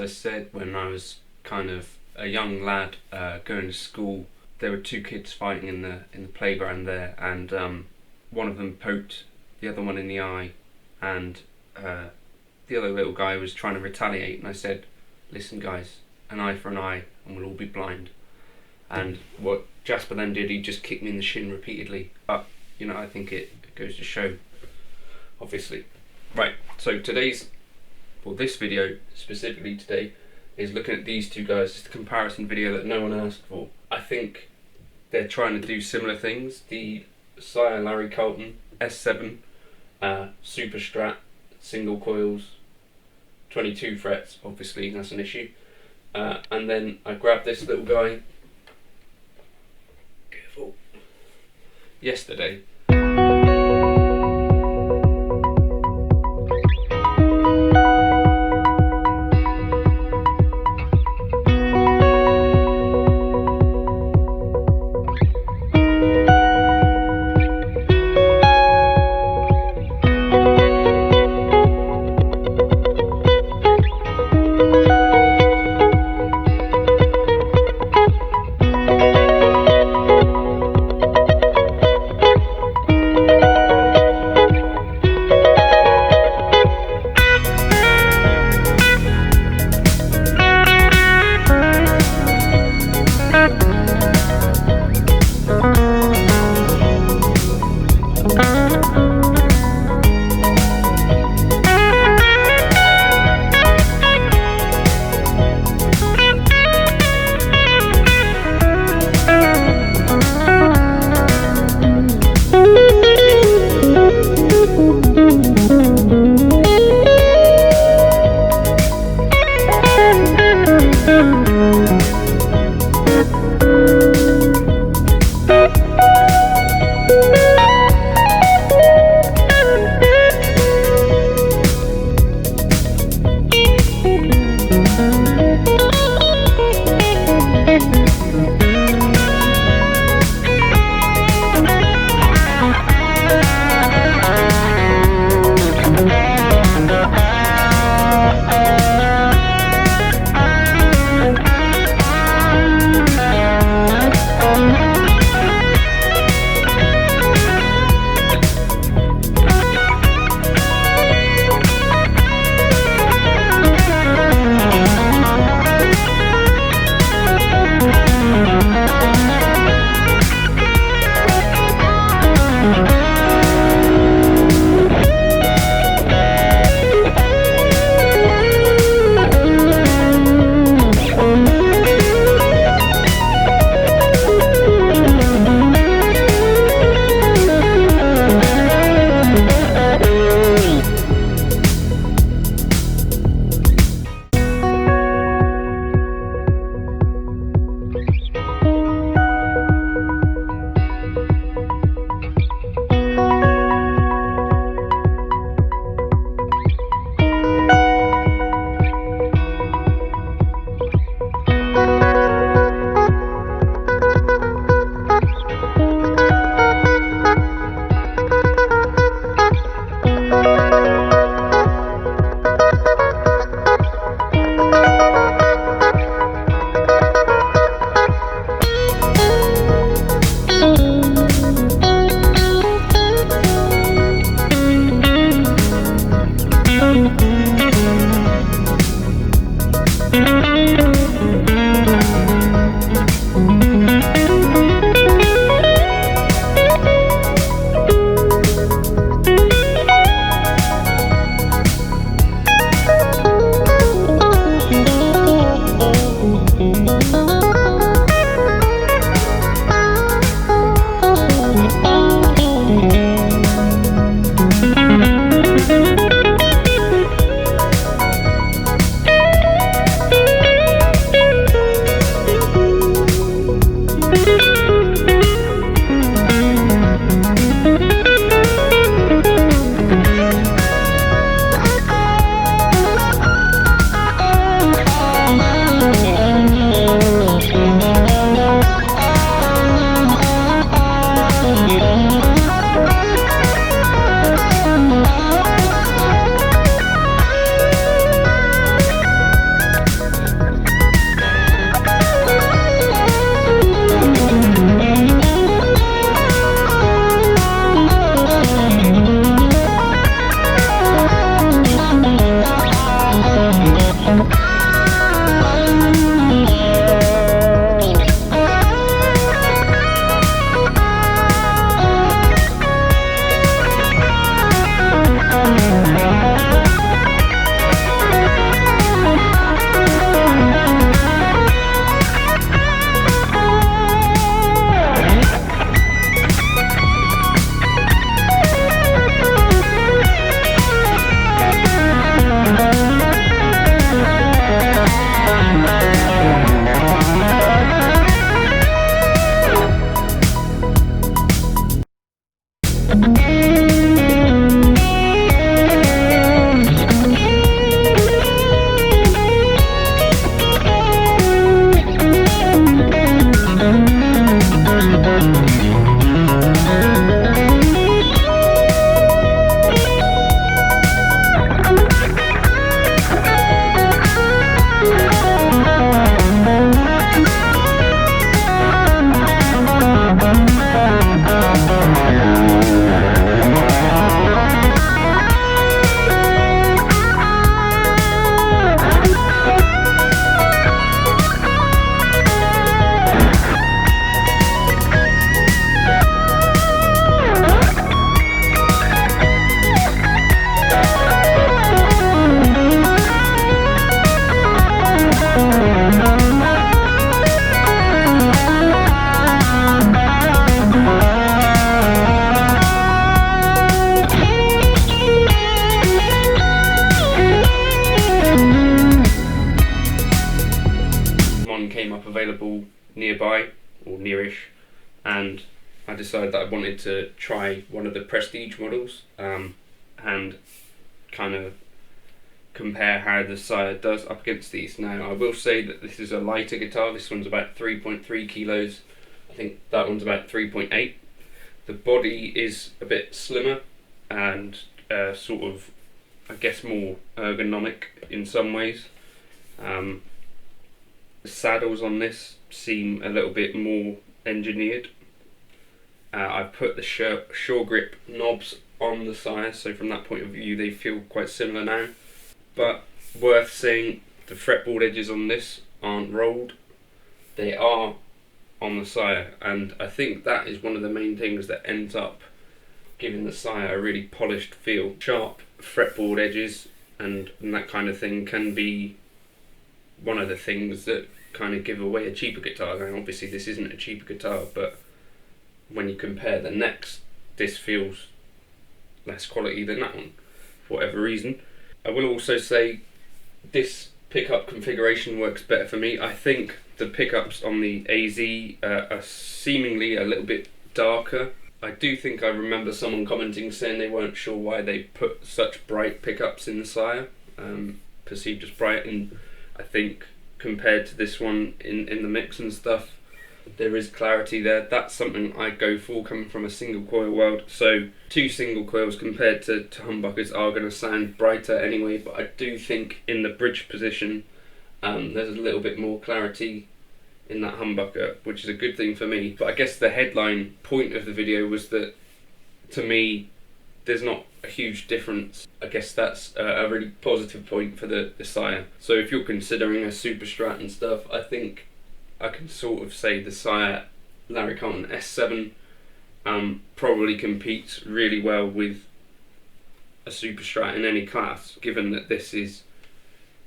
I said, when I was kind of a young lad going to school, there were two kids fighting in the playground there, and one of them poked the other one in the eye, and the other little guy was trying to retaliate, and I said, listen guys, an eye for an eye and we'll all be blind. And what Jasper then did, he just kicked me in the shin repeatedly. But you know, I think it goes to show, obviously. Right, so this video specifically today is looking at these two guys. It's the comparison video that no one asked for. I think they're trying to do similar things. The Sire Larry Carlton S7 super strat, single coils, 22 frets, obviously that's an issue. And then I grabbed this little guy, careful, yesterday. nearby, or nearish, and I decided that I wanted to try one of the Prestige models, and kind of compare how the Sire does up against these. Now, I will say that this is a lighter guitar. This one's about 3.3 kilos. I think that one's about 3.8. The body is a bit slimmer and sort of, I guess, more ergonomic in some ways. The saddles on this seem a little bit more engineered. I've put the Suhr grip knobs on the Sire, so from that point of view they feel quite similar now. But worth saying, the fretboard edges on this aren't rolled. They are on the Sire, and I think that is one of the main things that ends up giving the Sire a really polished feel. Sharp fretboard edges and that kind of thing can be one of the things that kind of give away a cheaper guitar. Now obviously this isn't a cheaper guitar, but when you compare the necks, this feels less quality than that one, for whatever reason. I will also say this pickup configuration works better for me. I think the pickups on the AZ are seemingly a little bit darker. I do think I remember someone commenting saying they weren't sure why they put such bright pickups in the Sire, perceived as bright, and I think compared to this one in the mix and stuff, there is clarity there. That's something I go for coming from a single coil world. So 2 single coils compared to humbuckers are going to sound brighter anyway, but I do think in the bridge position there's a little bit more clarity in that humbucker, which is a good thing for me. But I guess the headline point of the video was that, to me, there's not a huge difference. I guess that's a really positive point for the Sire. So if you're considering a super strat and stuff, I think I can sort of say the Sire Larry Carlton S7 probably competes really well with a super strat in any class, given that this is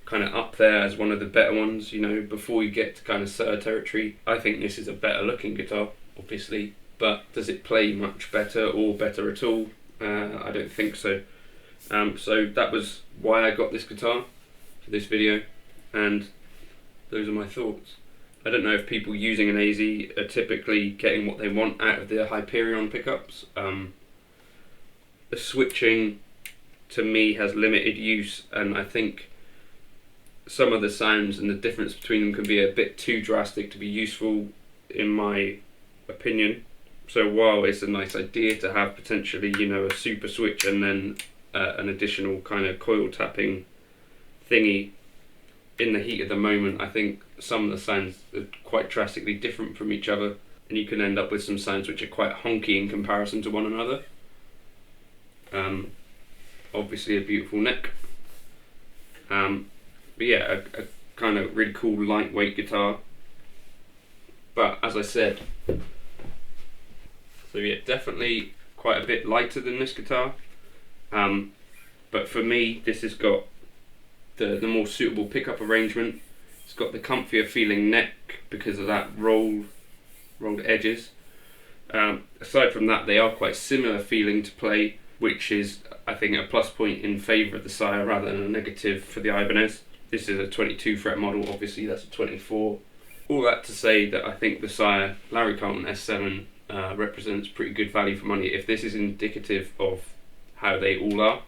kind of up there as one of the better ones, you know, before you get to kind of Suhr territory. I think this is a better looking guitar, obviously, but does it play much better or better at all? I don't think so. So that was why I got this guitar for this video, and those are my thoughts. I don't know if people using an AZ are typically getting what they want out of the Hyperion pickups. The switching to me has limited use, and I think some of the sounds and the difference between them can be a bit too drastic to be useful, in my opinion. So while it's a nice idea to have potentially, you know, a super switch and then an additional kind of coil tapping thingy, in the heat of the moment, I think some of the sounds are quite drastically different from each other, and you can end up with some sounds which are quite honky in comparison to one another. Obviously a beautiful neck. But yeah, a kind of really cool lightweight guitar. But as I said, so yeah, definitely quite a bit lighter than this guitar. But for me, this has got the more suitable pickup arrangement. It's got the comfier feeling neck because of that rolled edges. Aside from that, they are quite similar feeling to play, which is, I think, a plus point in favour of the Sire rather than a negative for the Ibanez. This is a 22 fret model, obviously that's a 24. All that to say that I think the Sire Larry Carlton S7 represents pretty good value for money, if this is indicative of how they all are,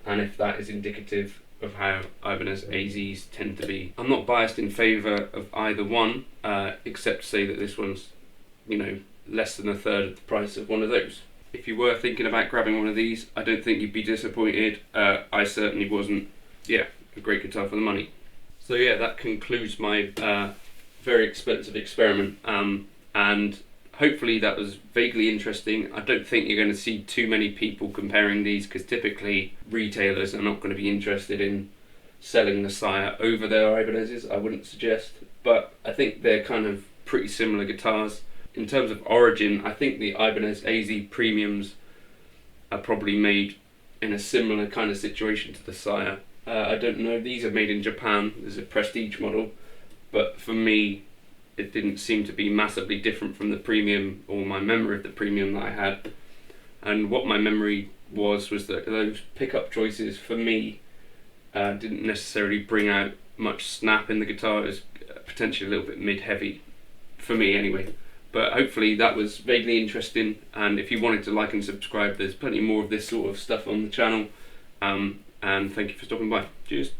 and if that is indicative of how Ibanez AZs tend to be. I'm not biased in favour of either one, except to say that this one's, you know, less than a third of the price of one of those. If you were thinking about grabbing one of these, I don't think you'd be disappointed. I certainly wasn't. Yeah, a great guitar for the money. So yeah, that concludes my very expensive experiment, and hopefully that was vaguely interesting. I don't think you're going to see too many people comparing these, because typically retailers are not going to be interested in selling the Sire over their Ibanez's, I wouldn't suggest, but I think they're kind of pretty similar guitars. In terms of origin, I think the Ibanez AZ Premiums are probably made in a similar kind of situation to the Sire. I don't know, these are made in Japan, this is a Prestige model, but for me it didn't seem to be massively different from the Premium, or my memory of the Premium that I had. And what my memory was that those pickup choices for me didn't necessarily bring out much snap in the guitar. It was potentially a little bit mid-heavy for me anyway. But hopefully that was vaguely interesting, and if you wanted to like and subscribe, there's plenty more of this sort of stuff on the channel. And thank you for stopping by. Cheers.